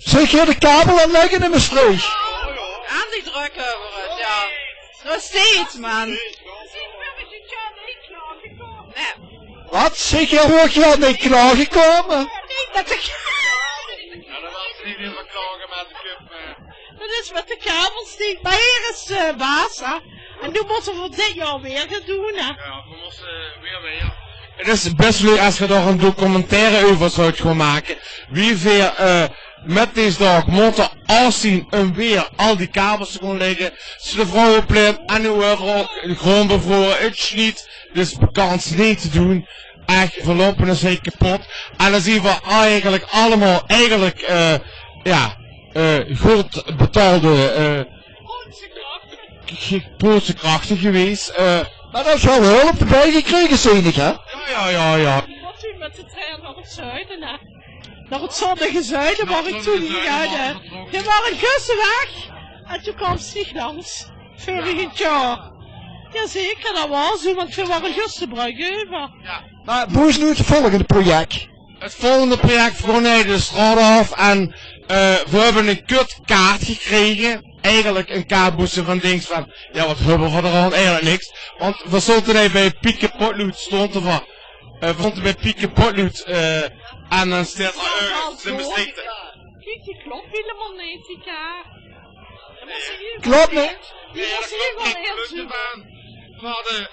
Zeg je de kabel aanleggen in Maastricht? Aan die druk over het, ja. Nog steeds, man. Nee. Wat? Zeg je, word je al niet klaargekomen? Niet dat ik... Ja, dat was niet in verklagen met de cup. Dat is met de kabels die... Maar hier is baas, hè. En nu moeten we dit jaar weer gaan doen, hè. Ja, we moesten weer. Het is best leuk als je daar een documentaire over zou gaan maken. Wie veel met deze dag moeten afzien en weer al die kabels te gaan leggen. Ze de vrouwenplein en nu gewoon bevroren, het schiet. Dus kans niet te doen. Echt, voorlopig is hij kapot. En dan zien we eigenlijk allemaal, goed betaalde, Poolse krachten geweest. Maar dat is wel hulp erbij gekregen, zie ik, hè? Ja. Wat u met de trein naar het zuiden, hè? Naar het zonnige zuiden waar ik toen gegaan, hè? Je was een kussen weg. En toen kwam het niet langs. Vorig jaar. Jazeker, dat was zo, want we waren Gussenbrug over. Maar hoe is nu het volgende project? Het volgende project voor de straat af en we hebben een kut kaart gekregen. Eigenlijk een kaartboezen van dings van, ja wat hebben we er al? Eigenlijk niks. Want we stonden bij Pieke Potlood, we stonden bij Pieke Potlood en dan staat de Maastricht. Kijk, die klopt helemaal niet, die kaart. Klopt niet? Die was hier wel heel We hadden,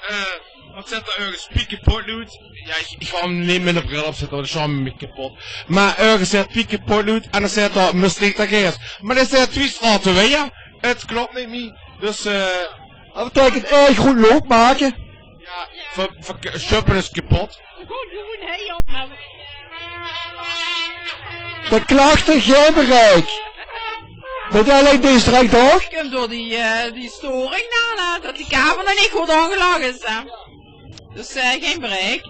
wat zit er ergens? Pieke Potlood. Ja, ik ga hem niet met de bril opzetten, want dat is me kapot. Maar ergens zit Pieke Potlood en dan zit er Maastricht Geest. Maar er zijn twee straten weer. Het klopt niet meer. Dus Dat betekent erg goed loop maken. ja, Schuppen is kapot. Goed doen, hè, jongen. De klachten geen bereik. Met alleen deze direct door? Ik heb door die storing na, dat die kabel nog niet goed aangelegd is, hè. Dus geen bereik.